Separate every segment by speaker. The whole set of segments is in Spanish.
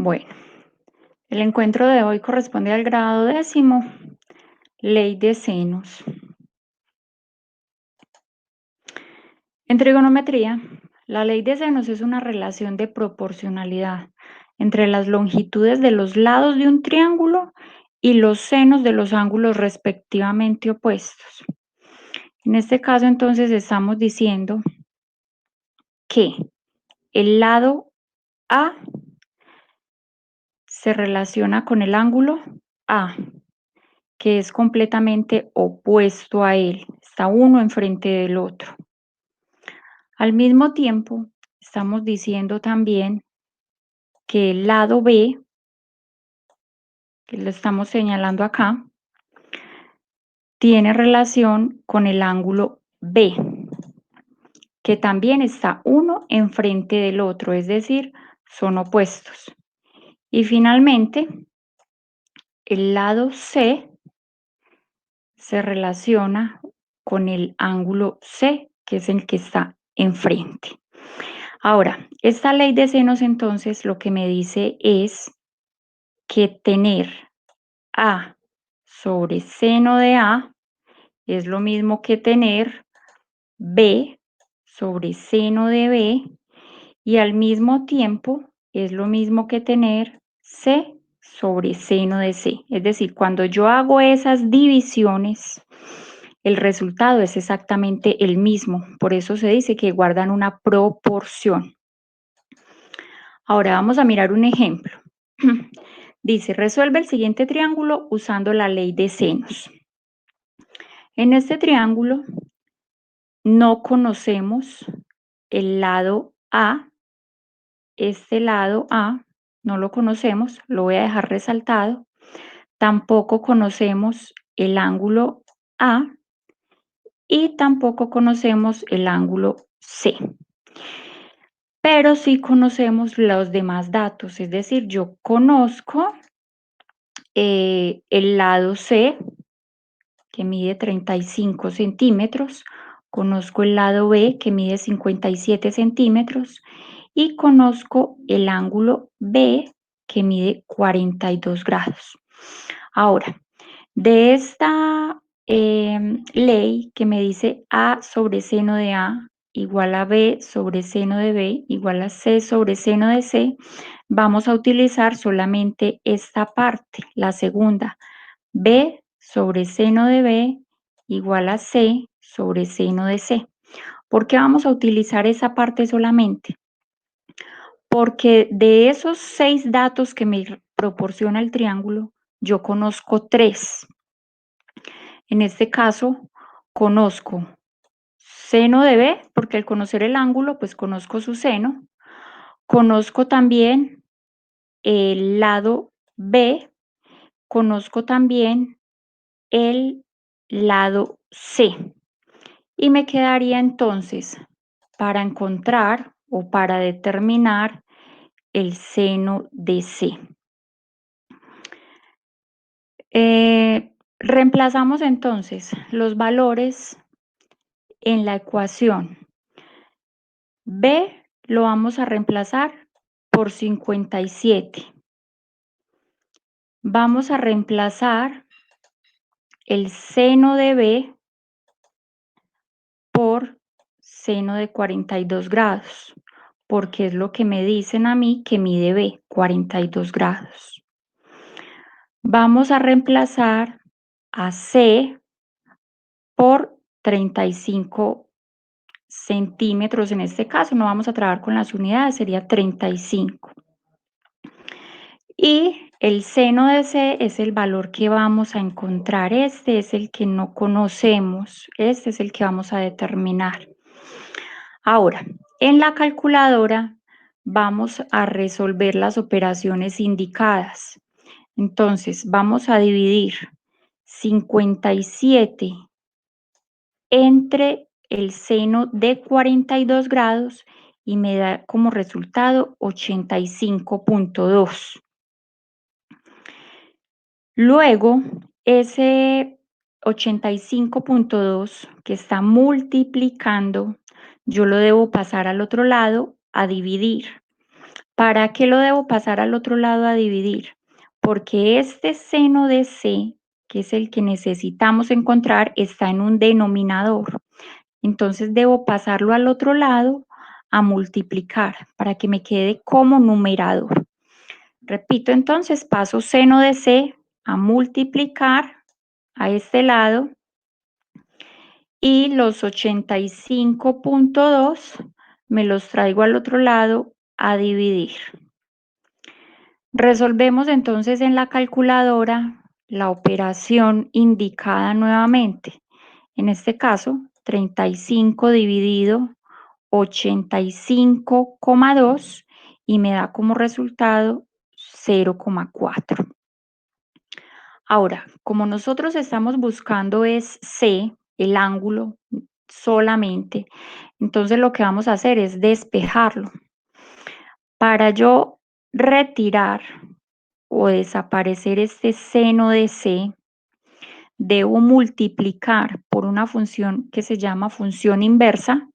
Speaker 1: Bueno, el encuentro de hoy corresponde al grado décimo, ley de senos. En trigonometría, la ley de senos es una relación de proporcionalidad entre las longitudes de los lados de un triángulo y los senos de los ángulos respectivamente opuestos. En este caso, entonces, estamos diciendo que el lado A se relaciona con el ángulo A, que es completamente opuesto a él. Está uno enfrente del otro. Al mismo tiempo, estamos diciendo también que el lado B, que lo estamos señalando acá, tiene relación con el ángulo B, que también está uno enfrente del otro, es decir, son opuestos. Y finalmente, el lado C se relaciona con el ángulo C, que es el que está enfrente. Ahora, esta ley de senos entonces lo que me dice es que tener A sobre seno de A es lo mismo que tener B sobre seno de B y al mismo tiempo es lo mismo que tener C sobre seno de C. Es decir, cuando yo hago esas divisiones, el resultado es exactamente el mismo. Por eso se dice que guardan una proporción. Ahora vamos a mirar un ejemplo. Dice, resuelve el siguiente triángulo usando la ley de senos. En este triángulo no conocemos el lado A. Este lado A no lo conocemos, lo voy a dejar resaltado. Tampoco conocemos el ángulo A y tampoco conocemos el ángulo C. Pero sí conocemos los demás datos, es decir, yo conozco el lado C, que mide 35 centímetros, conozco el lado B, que mide 57 centímetros, y conozco el ángulo B, que mide 42 grados. Ahora, de esta ley que me dice A sobre seno de A igual a B sobre seno de B igual a C sobre seno de C, vamos a utilizar solamente esta parte, la segunda, B sobre seno de B igual a C sobre seno de C. ¿Por qué vamos a utilizar esa parte solamente? Porque de esos 6 datos que me proporciona el triángulo, yo conozco 3. En este caso, conozco seno de B, porque al conocer el ángulo, pues conozco su seno. Conozco también el lado B, conozco también el lado C. Y me quedaría entonces para encontrar o para determinar el seno de C. Reemplazamos entonces los valores en la ecuación. B lo vamos a reemplazar por 57. Vamos a reemplazar el seno de B por seno de 42 grados, porque es lo que me dicen a mí que mide B, 42 grados. Vamos a reemplazar a C por 35 centímetros en este caso, no vamos a trabajar con las unidades, sería 35. Y el seno de C es el valor que vamos a encontrar, este es el que no conocemos, este es el que vamos a determinar. Ahora, en la calculadora vamos a resolver las operaciones indicadas. Entonces, vamos a dividir 57 entre el seno de 42 grados y me da como resultado 85.2. Luego, ese 85.2 que está multiplicando, yo lo debo pasar al otro lado a dividir. ¿Para qué lo debo pasar al otro lado a dividir? Porque este seno de C, que es el que necesitamos encontrar, está en un denominador. Entonces debo pasarlo al otro lado a multiplicar para que me quede como numerador. Repito entonces, paso seno de C a multiplicar a este lado y los 85.2 me los traigo al otro lado a dividir. Resolvemos entonces en la calculadora la operación indicada nuevamente. En este caso, 35 dividido 85,2 y me da como resultado 0,4. Ahora, como nosotros estamos buscando es C, el ángulo solamente, entonces lo que vamos a hacer es despejarlo. Para yo retirar o desaparecer este seno de C, debo multiplicar por una función que se llama función inversa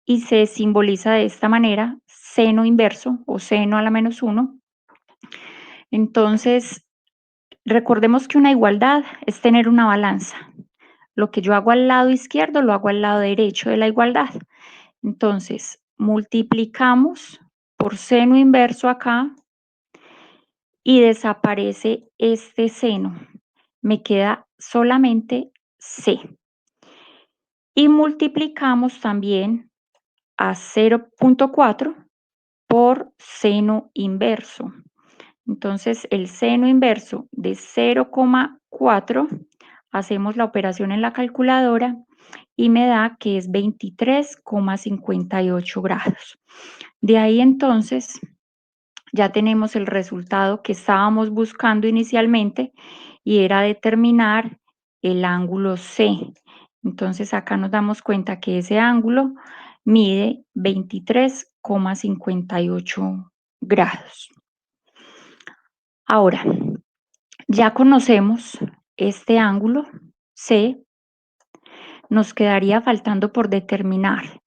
Speaker 1: y se simboliza de esta manera, seno inverso o seno a la menos 1. Entonces, recordemos que una igualdad es tener una balanza. Lo que yo hago al lado izquierdo lo hago al lado derecho de la igualdad. Entonces, multiplicamos por seno inverso acá y desaparece este seno. Me queda solamente C. Y multiplicamos también a 0,4 por seno inverso. Entonces, el seno inverso de 0,4, hacemos la operación en la calculadora y me da que es 23,58 grados. De ahí entonces ya tenemos el resultado que estábamos buscando inicialmente y era determinar el ángulo C. Entonces acá nos damos cuenta que ese ángulo mide 23,58 grados. Ahora, ya conocemos este ángulo C, nos quedaría faltando por determinar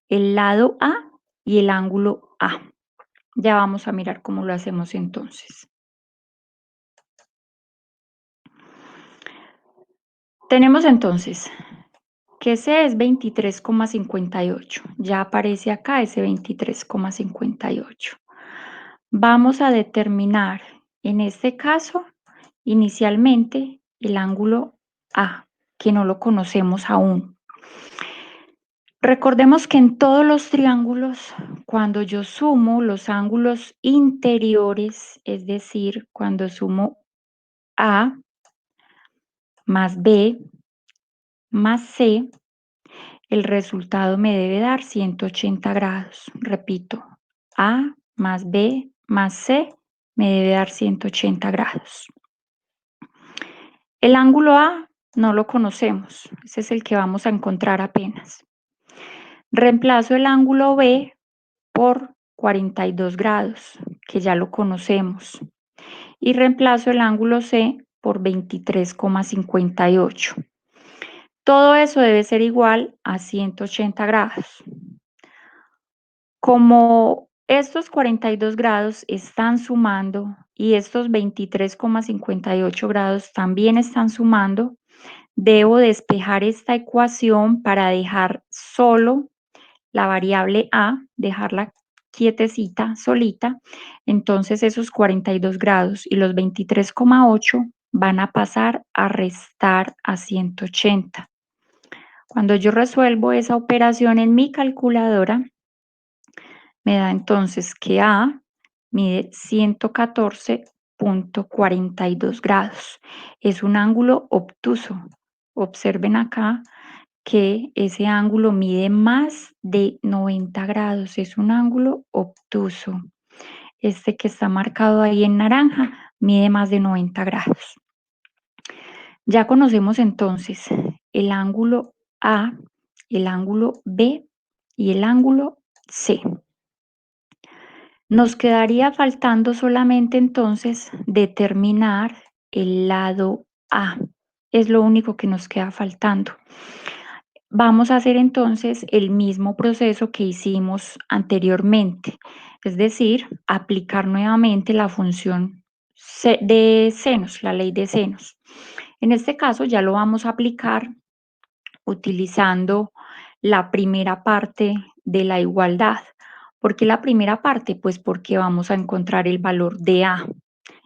Speaker 1: el lado A y el ángulo A. Ya vamos a mirar cómo lo hacemos entonces. Tenemos entonces que C es 23,58. Ya aparece acá ese 23,58. Vamos a determinar, en este caso, inicialmente el ángulo A, que no lo conocemos aún. Recordemos que en todos los triángulos, cuando yo sumo los ángulos interiores, es decir, cuando sumo A más B más C, el resultado me debe dar 180 grados. Repito, A más B más C me debe dar 180 grados. El ángulo A no lo conocemos, ese es el que vamos a encontrar apenas. Reemplazo el ángulo B por 42 grados, que ya lo conocemos, y reemplazo el ángulo C por 23,58. Todo eso debe ser igual a 180 grados. Como estos 42 grados están sumando y estos 23,58 grados también están sumando, debo despejar esta ecuación para dejar solo la variable A, dejarla quietecita, solita. Entonces esos 42 grados y los 23,8 van a pasar a restar a 180. Cuando yo resuelvo esa operación en mi calculadora, me da entonces que A mide 114,42 grados. Es un ángulo obtuso. Observen acá que ese ángulo mide más de 90 grados. Es un ángulo obtuso. Este que está marcado ahí en naranja mide más de 90 grados. Ya conocemos entonces el ángulo A, el ángulo B y el ángulo C. Nos quedaría faltando solamente entonces determinar el lado A. Es lo único que nos queda faltando. vamos a hacer entonces el mismo proceso que hicimos anteriormente, es decir, aplicar nuevamente la función de senos, la ley de senos. En este caso ya lo vamos a aplicar utilizando la primera parte de la igualdad. ¿Por qué la primera parte? Pues porque vamos a encontrar el valor de A.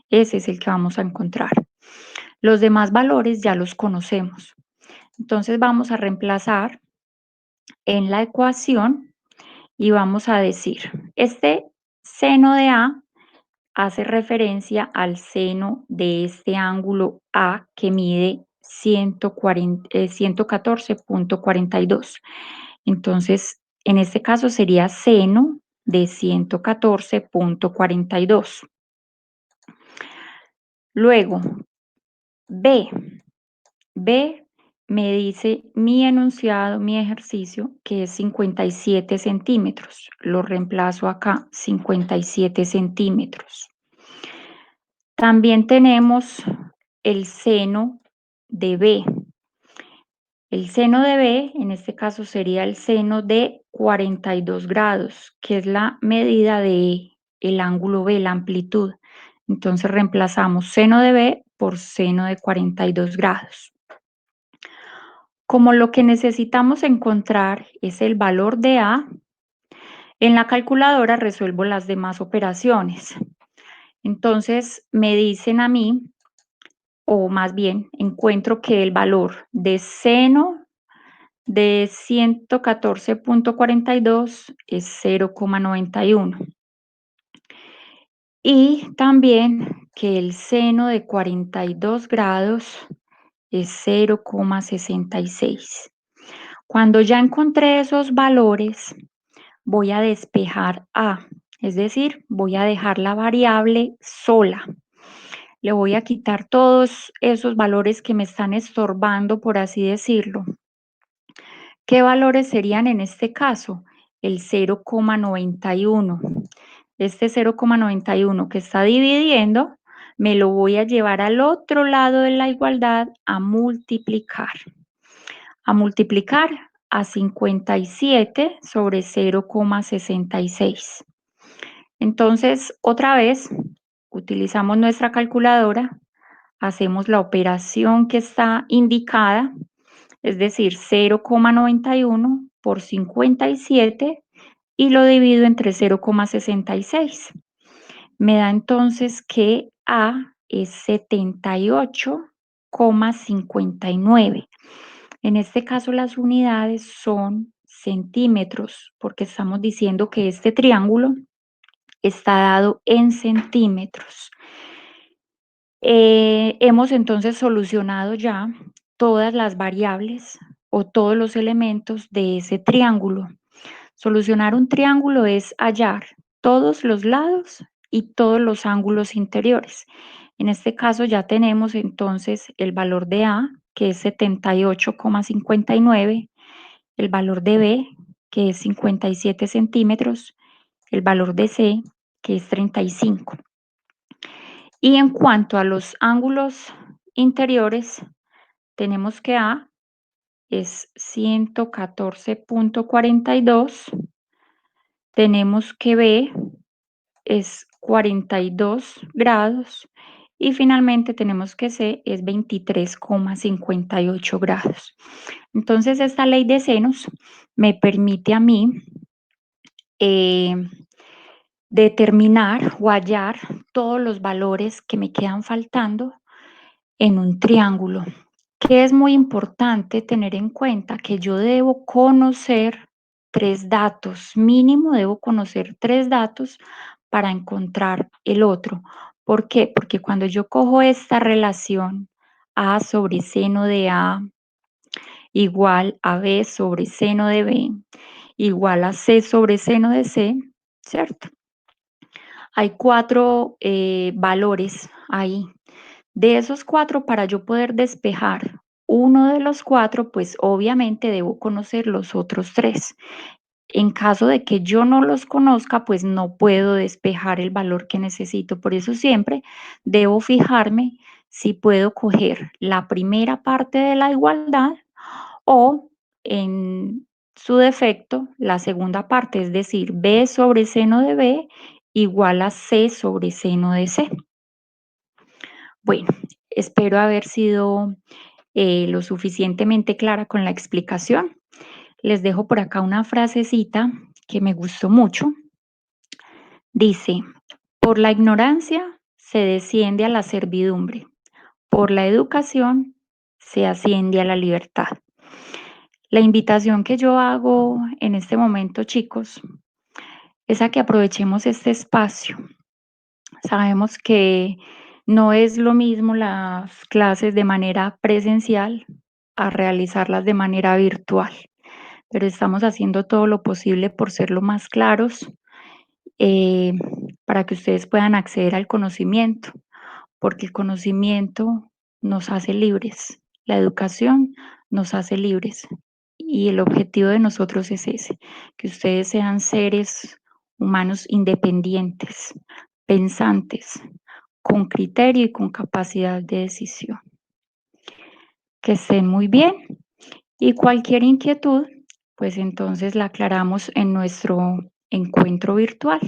Speaker 1: Ese es el que vamos a encontrar. Los demás valores ya los conocemos. Entonces vamos a reemplazar en la ecuación y vamos a decir, este seno de A hace referencia al seno de este ángulo A que mide 114,42. Entonces, en este caso sería seno de 114,42. Luego, B. B me dice mi enunciado, mi ejercicio, que es 57 centímetros. Lo reemplazo acá, 57 centímetros. También tenemos el seno de B. El seno de B, en este caso, sería el seno de 42 grados, que es la medida de el ángulo B, la amplitud. Entonces reemplazamos seno de B por seno de 42 grados. Como lo que necesitamos encontrar es el valor de A, en la calculadora resuelvo las demás operaciones. Entonces me dicen a mí, o más bien encuentro que el valor de seno de 114,42 es 0,91. Y también que el seno de 42 grados es 0,66. Cuando ya encontré esos valores, voy a despejar A, es decir, voy a dejar la variable sola. Le voy a quitar todos esos valores que me están estorbando, por así decirlo. ¿Qué valores serían en este caso? El 0,91. Este 0,91 que está dividiendo, me lo voy a llevar al otro lado de la igualdad a multiplicar. A 57 sobre 0,66. Entonces, otra vez, utilizamos nuestra calculadora, hacemos la operación que está indicada, es decir, 0,91 por 57 y lo divido entre 0,66. Me da entonces que A es 78,59. En este caso las unidades son centímetros, porque estamos diciendo que este triángulo está dado en centímetros. Hemos entonces solucionado ya todas las variables o todos los elementos de ese triángulo. Solucionar un triángulo es hallar todos los lados y todos los ángulos interiores. En este caso ya tenemos entonces el valor de A, que es 78,59, el valor de B, que es 57 centímetros, el valor de C, que es 35. Y en cuanto a los ángulos interiores, tenemos que A es 114,42, tenemos que B es 42 grados y finalmente tenemos que C es 23,58 grados. Entonces esta ley de senos me permite a mí eh, determinar o hallar todos los valores que me quedan faltando en un triángulo, que es muy importante tener en cuenta que yo debo conocer 3 datos, mínimo debo conocer 3 datos para encontrar el otro. ¿Por qué? Porque cuando yo cojo esta relación A sobre seno de A igual a B sobre seno de B igual a C sobre seno de C, ¿cierto? Hay 4 valores ahí. De esos 4, para yo poder despejar uno de los 4, pues obviamente debo conocer los otros 3. En caso de que yo no los conozca, pues no puedo despejar el valor que necesito. Por eso siempre debo fijarme si puedo coger la primera parte de la igualdad o en su defecto la segunda parte, es decir, B sobre seno de B igual a C sobre seno de C. Bueno, espero haber sido lo suficientemente clara con la explicación. Les dejo por acá una frasecita que me gustó mucho. Dice, por la ignorancia se desciende a la servidumbre, por la educación se asciende a la libertad. La invitación que yo hago en este momento, chicos, es a que aprovechemos este espacio. Sabemos que no es lo mismo las clases de manera presencial a realizarlas de manera virtual, pero estamos haciendo todo lo posible por ser lo más claros, eh, para que ustedes puedan acceder al conocimiento, porque el conocimiento nos hace libres, la educación nos hace libres y el objetivo de nosotros es ese, que ustedes sean seres humanos independientes, pensantes, con criterio y con capacidad de decisión. Que estén muy bien y cualquier inquietud, pues entonces la aclaramos en nuestro encuentro virtual.